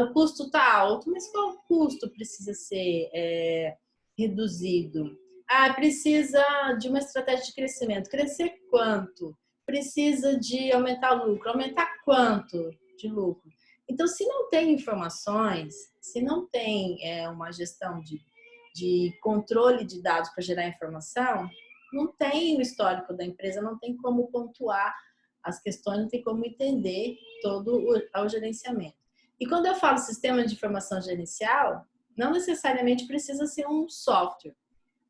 O custo está alto, mas qual custo precisa ser reduzido? Precisa de uma estratégia de crescimento. Crescer quanto? Precisa de aumentar o lucro. Aumentar quanto de lucro? Então, se não tem informações, se não tem uma gestão de controle de dados para gerar informação, não tem o histórico da empresa, não tem como pontuar as questões, não tem como entender todo o gerenciamento. E quando eu falo sistema de informação gerencial, não necessariamente precisa ser um software.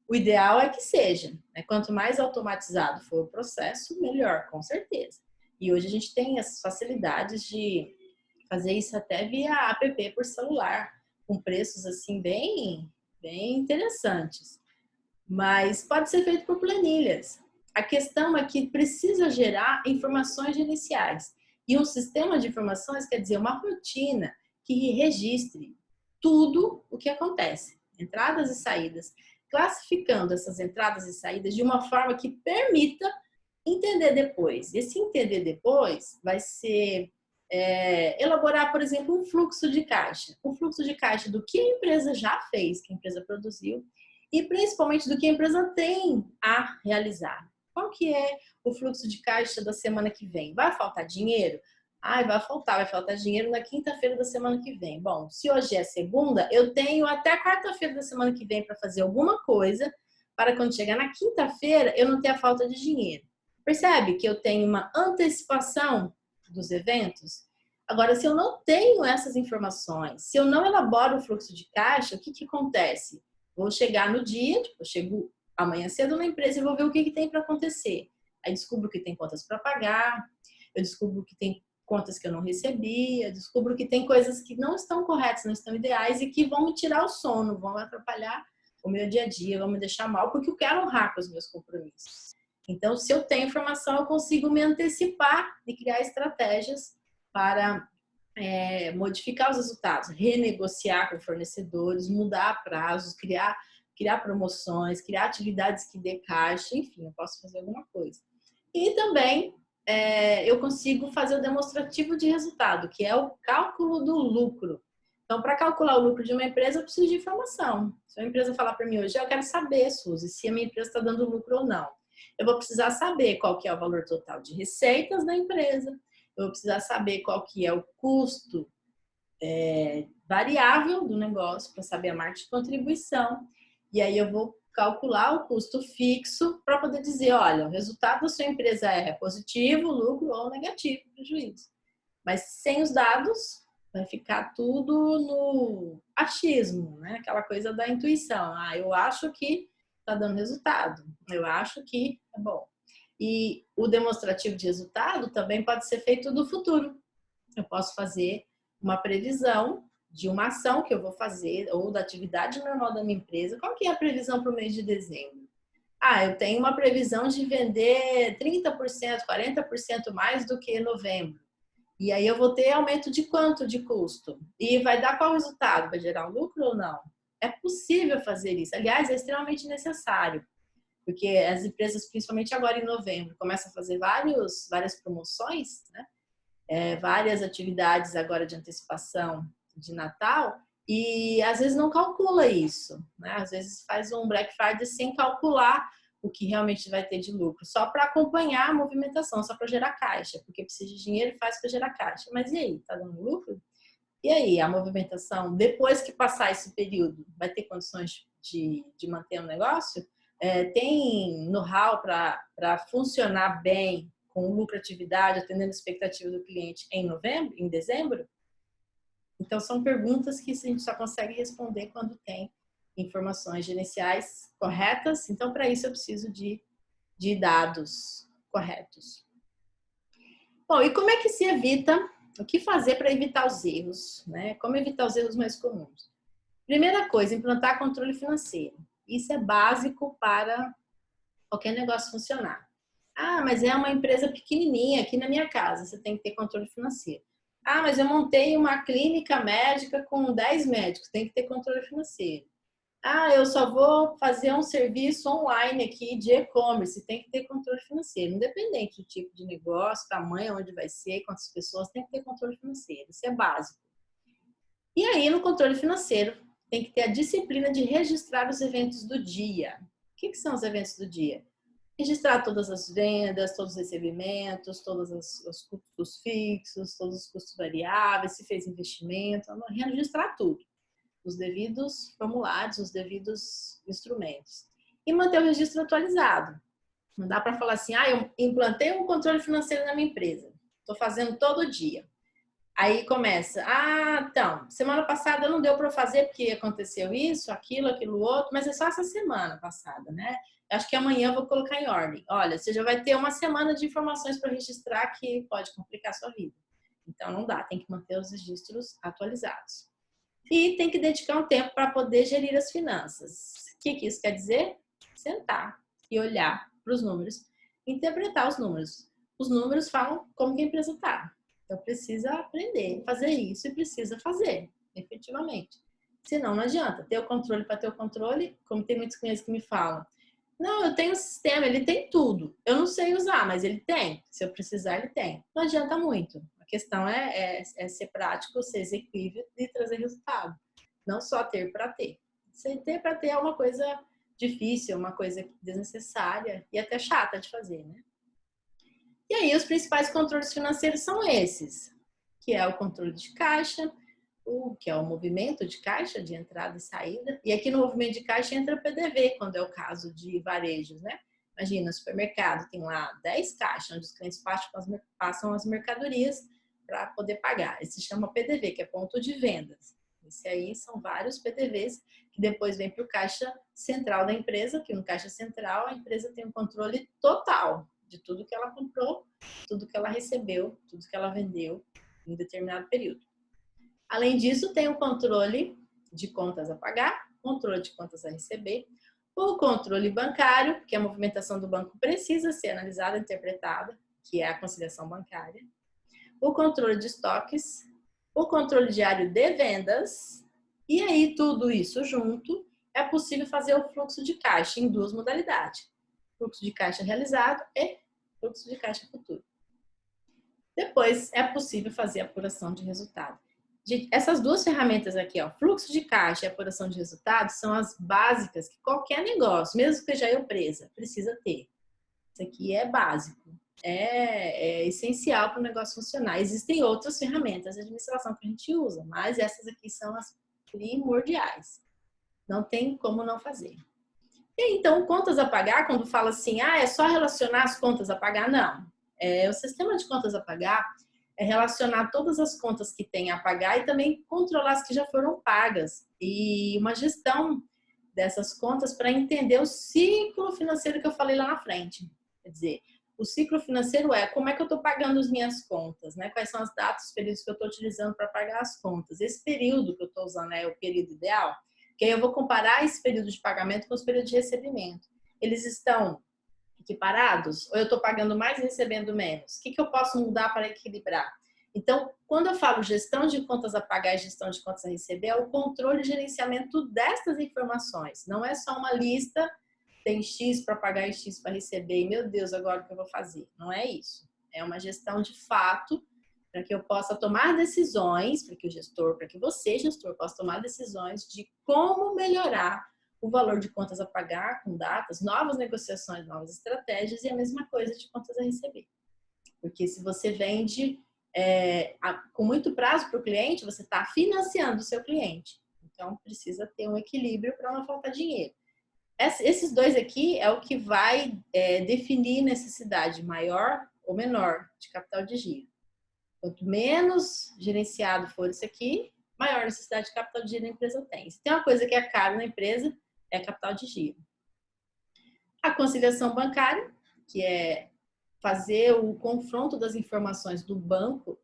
O ideal é que seja, né? Quanto mais automatizado for o processo, melhor, com certeza. E hoje a gente tem as facilidades de fazer isso até via app por celular, com preços assim bem interessantes. Mas pode ser feito por planilhas. A questão é que precisa gerar informações gerenciais. E um sistema de informações quer dizer uma rotina que registre tudo o que acontece, entradas e saídas, classificando essas entradas e saídas de uma forma que permita entender depois. Esse entender depois vai ser elaborar, por exemplo, um fluxo de caixa. Um fluxo de caixa do que a empresa já fez, que a empresa produziu, e principalmente do que a empresa tem a realizar. Qual que é o fluxo de caixa da semana que vem? Vai faltar dinheiro? Vai faltar dinheiro na quinta-feira da semana que vem. Bom, se hoje é segunda, eu tenho até quarta-feira da semana que vem para fazer alguma coisa, para quando chegar na quinta-feira eu não ter a falta de dinheiro. Percebe que eu tenho uma antecipação dos eventos? Agora, se eu não tenho essas informações, se eu não elaboro o fluxo de caixa, o que que acontece? Vou chegar no dia, tipo, eu chego amanhã cedo na empresa e vou ver o que que tem para acontecer. Aí descubro que tem contas para pagar, eu descubro que tem contas que eu não recebi, eu descubro que tem coisas que não estão corretas, não estão ideais e que vão me tirar o sono, vão atrapalhar o meu dia a dia, vão me deixar mal, porque eu quero honrar com os meus compromissos. Então, se eu tenho informação, eu consigo me antecipar e criar estratégias para modificar os resultados, renegociar com fornecedores, mudar prazos, criar promoções, criar atividades que dê caixa, enfim, eu posso fazer alguma coisa. E também eu consigo fazer o demonstrativo de resultado, que é o cálculo do lucro. Então, para calcular o lucro de uma empresa, eu preciso de informação. Se a empresa falar para mim hoje, eu quero saber, Suzy, se a minha empresa está dando lucro ou não. Eu vou precisar saber qual que é o valor total de receitas da empresa, eu vou precisar saber qual que é o custo variável do negócio, para saber a margem de contribuição. E aí eu vou calcular o custo fixo para poder dizer, olha, o resultado da sua empresa é positivo, lucro ou negativo, prejuízo. Mas sem os dados, vai ficar tudo no achismo, né? Aquela coisa da intuição. Ah, eu acho que está dando resultado. Eu acho que é bom. E o demonstrativo de resultado também pode ser feito no futuro. Eu posso fazer uma previsão de uma ação que eu vou fazer ou da atividade normal da minha empresa. Qual que é a previsão para o mês de dezembro? Ah, eu tenho uma previsão de vender 30%, 40% mais do que em novembro. E aí eu vou ter aumento de quanto de custo? E vai dar qual resultado? Vai gerar um lucro ou não? É possível fazer isso. Aliás, é extremamente necessário. Porque as empresas, principalmente agora em novembro, começam a fazer várias promoções, né? Várias atividades agora de antecipação de Natal e às vezes não calcula isso, né? Às vezes faz um Black Friday sem calcular o que realmente vai ter de lucro, só para acompanhar a movimentação, só para gerar caixa, porque precisa de dinheiro e faz para gerar caixa. Mas e aí, tá dando lucro? E aí, a movimentação, depois que passar esse período, vai ter condições de manter o negócio? Tem know-how para funcionar bem com lucratividade, atendendo a expectativa do cliente em dezembro? Então, são perguntas que a gente só consegue responder quando tem informações gerenciais corretas. Então, para isso, eu preciso de dados corretos. Bom, e como é que se evita? O que fazer para evitar os erros? Né? Como evitar os erros mais comuns? Primeira coisa, implantar controle financeiro. Isso é básico para qualquer negócio funcionar. Ah, mas é uma empresa pequenininha aqui na minha casa, você tem que ter controle financeiro. Ah, mas eu montei uma clínica médica com 10 médicos, tem que ter controle financeiro. Ah, eu só vou fazer um serviço online aqui de e-commerce, tem que ter controle financeiro. Independente do tipo de negócio, tamanho, onde vai ser, quantas pessoas, tem que ter controle financeiro. Isso é básico. E aí, no controle financeiro, tem que ter a disciplina de registrar os eventos do dia. O que são os eventos do dia? Registrar todas as vendas, todos os recebimentos, todos os custos fixos, todos os custos variáveis, se fez investimento, registrar tudo. Os devidos formulários, os devidos instrumentos. E manter o registro atualizado. Não dá para falar assim, eu implantei um controle financeiro na minha empresa. Estou fazendo todo dia. Aí começa, então, semana passada não deu para fazer porque aconteceu isso, aquilo outro, mas é só essa semana passada, né? Acho que amanhã eu vou colocar em ordem. Olha, você já vai ter uma semana de informações para registrar que pode complicar a sua vida. Então não dá, tem que manter os registros atualizados. E tem que dedicar um tempo para poder gerir as finanças. O que isso quer dizer? Sentar e olhar para os números, interpretar os números. Os números falam como que a empresa está. Então, precisa aprender a fazer isso e precisa fazer, efetivamente. Senão, não adianta. Ter o controle para ter o controle, como tem muitos clientes que me falam. Não, eu tenho um sistema, ele tem tudo. Eu não sei usar, mas ele tem. Se eu precisar, ele tem. Não adianta muito. A questão é ser prático, ser execuível e trazer resultado. Não só ter para ter. Sem ter para ter é uma coisa difícil, uma coisa desnecessária e até chata de fazer, né? E aí, os principais controles financeiros são esses, que é o controle de caixa, que é o movimento de caixa, de entrada e saída. E aqui no movimento de caixa entra o PDV, quando é o caso de varejos, né? Imagina, o supermercado tem lá 10 caixas, onde os clientes passam as mercadorias. para poder pagar. Esse se chama PDV, que é ponto de vendas. Esse aí são vários PDVs que depois vem para o caixa central da empresa, que no caixa central a empresa tem um controle total de tudo que ela comprou, tudo que ela recebeu, tudo que ela vendeu em determinado período. Além disso, tem o controle de contas a pagar, controle de contas a receber, o controle bancário, que a movimentação do banco precisa ser analisada, interpretada, que é a conciliação bancária, o controle de estoques, o controle diário de vendas, e aí tudo isso junto é possível fazer o fluxo de caixa em duas modalidades: fluxo de caixa realizado e fluxo de caixa futuro. Depois é possível fazer a apuração de resultado. Essas duas ferramentas aqui, ó, fluxo de caixa e apuração de resultados, são as básicas que qualquer negócio, mesmo que seja empresa, precisa ter. Isso aqui é básico, é essencial para o negócio funcionar. Existem outras ferramentas de administração que a gente usa, mas essas aqui são as primordiais. Não tem como não fazer. E então, contas a pagar, quando fala assim, é só relacionar as contas a pagar, não. O sistema de contas a pagar é relacionar todas as contas que tem a pagar e também controlar as que já foram pagas. E uma gestão dessas contas para entender o ciclo financeiro que eu falei lá na frente. Quer dizer, o ciclo financeiro é como é que eu estou pagando as minhas contas, né? Quais são as datas, os períodos que eu estou utilizando para pagar as contas. Esse período que eu estou usando é o período ideal, que aí eu vou comparar esse período de pagamento com os períodos de recebimento. Eles estão equiparados? Ou eu estou pagando mais e recebendo menos? O que eu posso mudar para equilibrar? Então, quando eu falo gestão de contas a pagar e gestão de contas a receber, é o controle e gerenciamento destas informações. Não é só uma lista, tem X para pagar e X para receber, e meu Deus, agora o que eu vou fazer? Não é isso. É uma gestão de fato para que eu possa tomar decisões, para que o gestor, para que você, gestor, possa tomar decisões de como melhorar o valor de contas a pagar com datas, novas negociações, novas estratégias e a mesma coisa de contas a receber. Porque se você vende com muito prazo para o cliente, você está financiando o seu cliente. Então, precisa ter um equilíbrio para não faltar dinheiro. Esses dois aqui é o que vai definir necessidade maior ou menor de capital de giro. Quanto menos gerenciado for isso aqui, maior necessidade de capital de giro a empresa tem. Se tem uma coisa que é caro na empresa, é capital de giro. A conciliação bancária, que é fazer o confronto das informações do banco,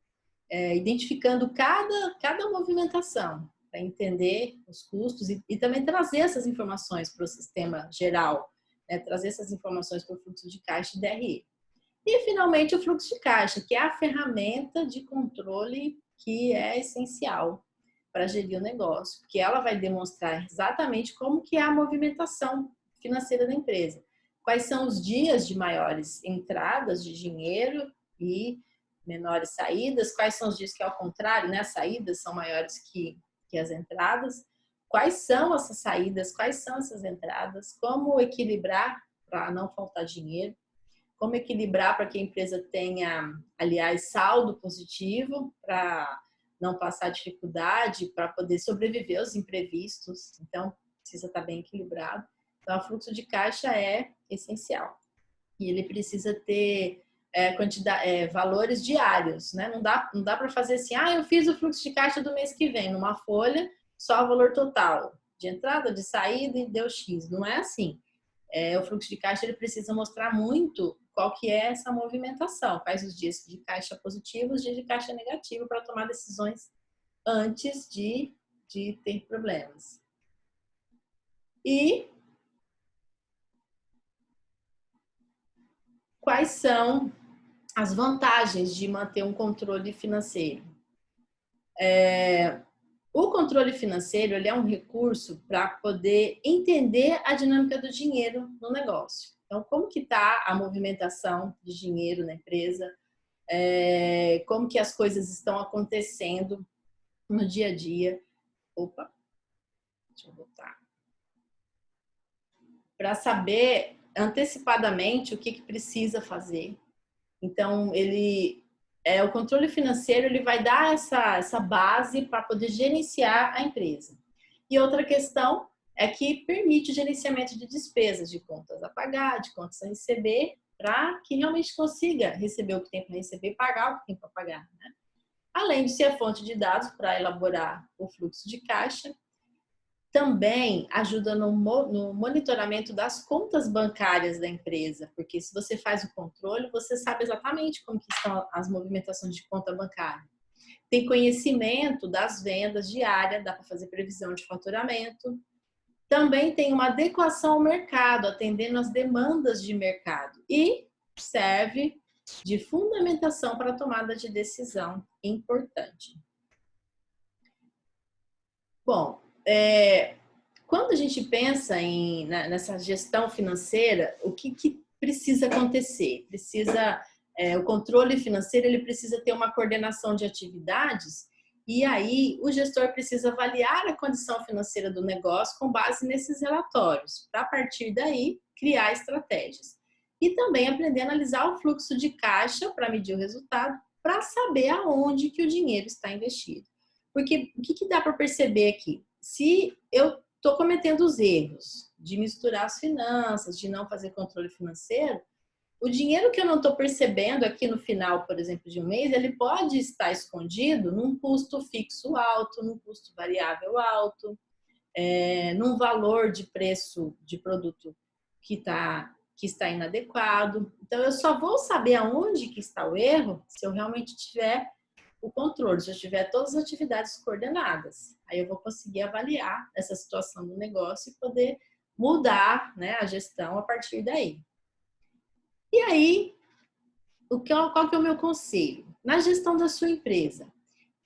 identificando cada movimentação, para entender os custos e também trazer essas informações para o sistema geral, né? Trazer essas informações para o fluxo de caixa e DRE. E, finalmente, o fluxo de caixa, que é a ferramenta de controle que é essencial para gerir o negócio, porque ela vai demonstrar exatamente como que é a movimentação financeira da empresa. Quais são os dias de maiores entradas de dinheiro e menores saídas, quais são os dias que, ao contrário, né, as saídas são maiores que as entradas, quais são essas saídas, quais são essas entradas, como equilibrar para não faltar dinheiro, como equilibrar para que a empresa tenha, aliás, saldo positivo, para não passar dificuldade, para poder sobreviver aos imprevistos. Então, precisa estar bem equilibrado. Então, o fluxo de caixa é essencial. E ele precisa ter valores diários, né? Não dá para fazer assim, eu fiz o fluxo de caixa do mês que vem, numa folha, só o valor total, de entrada, de saída e deu X. Não é assim. O fluxo de caixa ele precisa mostrar muito qual que é essa movimentação, quais os dias de caixa positivo, os dias de caixa negativo, para tomar decisões antes de ter problemas. E quais são as vantagens de manter um controle financeiro? O controle financeiro ele é um recurso para poder entender a dinâmica do dinheiro no negócio. Então, como que está a movimentação de dinheiro na empresa? Como que as coisas estão acontecendo no dia a dia? Opa, deixa eu voltar. Para saber antecipadamente o que precisa fazer. Então, o controle financeiro ele vai dar essa base para poder gerenciar a empresa. E outra questão é que permite o gerenciamento de despesas, de contas a pagar, de contas a receber, para que realmente consiga receber o que tem para receber e pagar o que tem para pagar, né? além de ser a fonte de dados para elaborar o fluxo de caixa. Também ajuda no monitoramento das contas bancárias da empresa, porque se você faz o controle, você sabe exatamente como que estão as movimentações de conta bancária. Tem conhecimento das vendas diárias, dá para fazer previsão de faturamento. Também tem uma adequação ao mercado, atendendo às demandas de mercado. E serve de fundamentação para a tomada de decisão importante. Bom, quando a gente pensa nessa gestão financeira, o que precisa acontecer? O controle financeiro ele precisa ter uma coordenação de atividades e aí o gestor precisa avaliar a condição financeira do negócio com base nesses relatórios, para a partir daí criar estratégias. E também aprender a analisar o fluxo de caixa para medir o resultado, para saber aonde que o dinheiro está investido. Porque o que dá para perceber aqui? Se eu estou cometendo os erros de misturar as finanças, de não fazer controle financeiro, o dinheiro que eu não estou percebendo aqui no final, por exemplo, de um mês, ele pode estar escondido num custo fixo alto, num custo variável alto, num valor de preço de produto que está inadequado. Então, eu só vou saber aonde que está o erro se eu realmente tiver o controle, se eu tiver todas as atividades coordenadas. Aí eu vou conseguir avaliar essa situação do negócio e poder mudar, né, a gestão a partir daí. E aí, qual que é o meu conselho? Na gestão da sua empresa,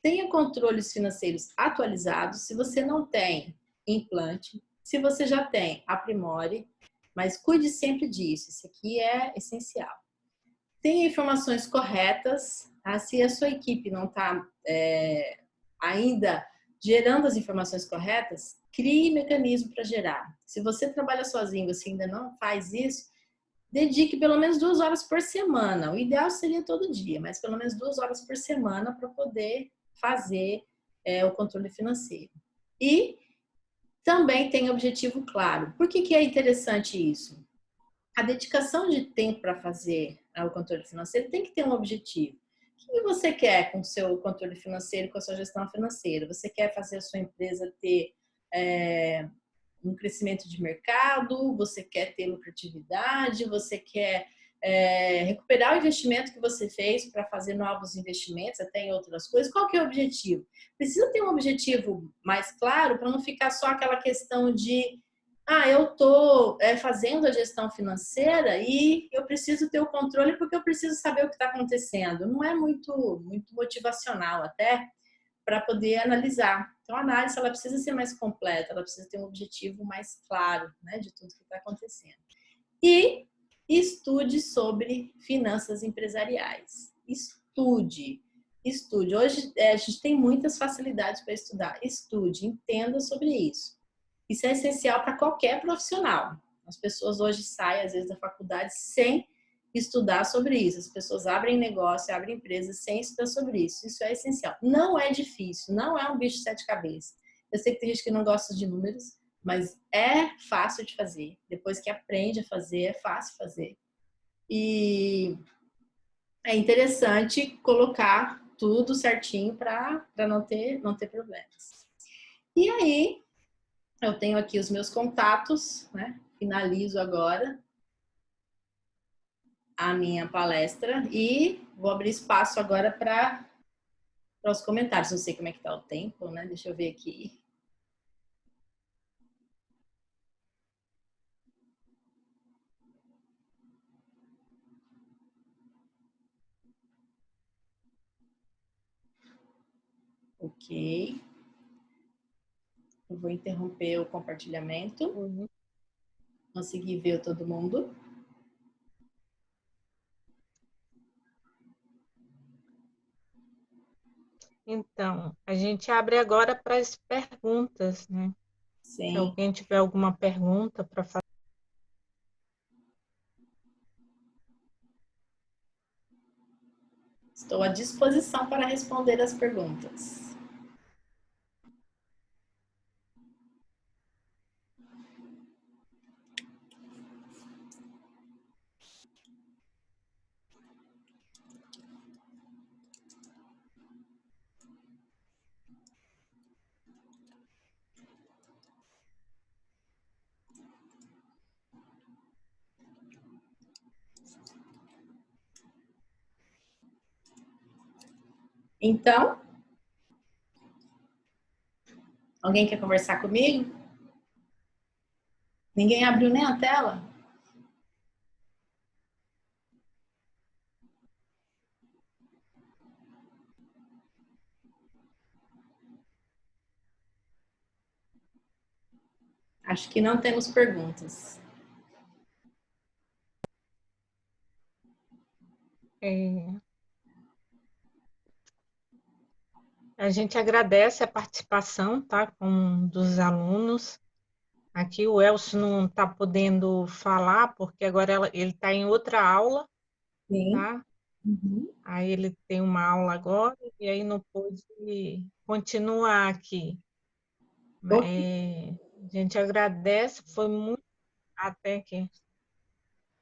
tenha controles financeiros atualizados. Se você não tem, implante. Se você já tem, aprimore. Mas cuide sempre disso. Isso aqui é essencial. Tenha informações corretas. Tá? Se a sua equipe não está ainda gerando as informações corretas, crie mecanismo para gerar. Se você trabalha sozinho, você ainda não faz isso, dedique pelo menos 2 horas por semana. O ideal seria todo dia, mas pelo menos 2 horas por semana para poder fazer o controle financeiro. E também tem objetivo claro. Por que é interessante isso? A dedicação de tempo para fazer o controle financeiro tem que ter um objetivo. O que você quer com o seu controle financeiro, com a sua gestão financeira? Você quer fazer a sua empresa ter um crescimento de mercado? Você quer ter lucratividade? Você quer recuperar o investimento que você fez para fazer novos investimentos, até em outras coisas? Qual que é o objetivo? Precisa ter um objetivo mais claro para não ficar só aquela questão de eu estou fazendo a gestão financeira e eu preciso ter o controle porque eu preciso saber o que está acontecendo. Não é muito motivacional até para poder analisar. Então, a análise ela precisa ser mais completa, ela precisa ter um objetivo mais claro, né, de tudo que está acontecendo. E estude sobre finanças empresariais. Estude. Hoje a gente tem muitas facilidades para estudar. Estude, entenda sobre isso. Isso é essencial para qualquer profissional. As pessoas hoje saem, às vezes, da faculdade sem estudar sobre isso. As pessoas abrem negócio, abrem empresas sem estudar sobre isso. Isso é essencial. Não é difícil, não é um bicho de 7 cabeças. Eu sei que tem gente que não gosta de números, mas é fácil de fazer. Depois que aprende a fazer, é fácil fazer. E é interessante colocar tudo certinho para não ter problemas. E aí, eu tenho aqui os meus contatos, né? Finalizo agora a minha palestra e vou abrir espaço agora para os comentários. Não sei como é que está o tempo, né? Deixa eu ver aqui. Ok. Eu vou interromper o compartilhamento. Consegui ver todo mundo. Então, a gente abre agora para as perguntas, né? Sim. Se alguém tiver alguma pergunta para fazer. Estou à disposição para responder as perguntas. Então, alguém quer conversar comigo? Ninguém abriu nem a tela? Acho que não temos perguntas. A gente agradece a participação, tá, dos alunos. Aqui o Elcio não está podendo falar, porque agora ele está em outra aula, Sim. tá? Uhum. Aí ele tem uma aula agora e aí não pôde continuar aqui. A gente agradece, foi muito até que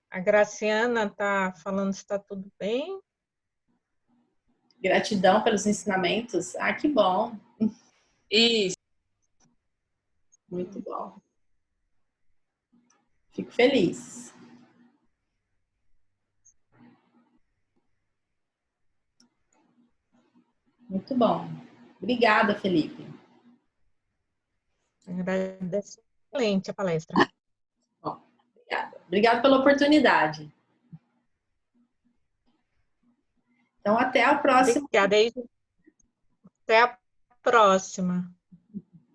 a Graciana está falando se está tudo bem. Gratidão pelos ensinamentos. Ah, que bom. Isso. Muito bom. Fico feliz. Muito bom. Obrigada, Felipe. Agradeço. Excelente a palestra. Bom, obrigada. Obrigada pela oportunidade. Então, até a próxima. Obrigada. Até a próxima.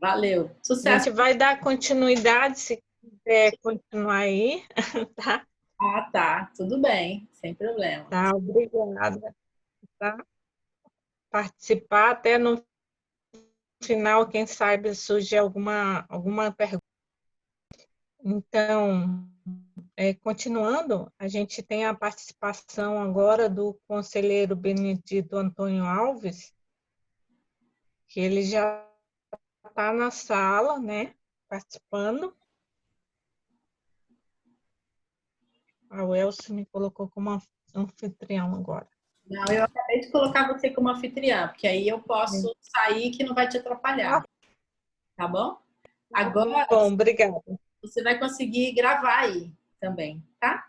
Valeu. A Sucesso. gente vai dar continuidade, se quiser continuar aí, tá? Ah, tá. Tudo bem. Sem problema. Tá, obrigada. Tá? Participar até no final, quem sabe surge alguma pergunta. Então, continuando, a gente tem a participação agora do conselheiro Benedito Antônio Alves, que ele já está na sala, né, participando. O Elcio me colocou como anfitrião agora. Não, eu acabei de colocar você como anfitriã, porque aí eu posso sair que não vai te atrapalhar. Tá bom? Agora Bom, obrigada. você vai conseguir gravar aí também, tá?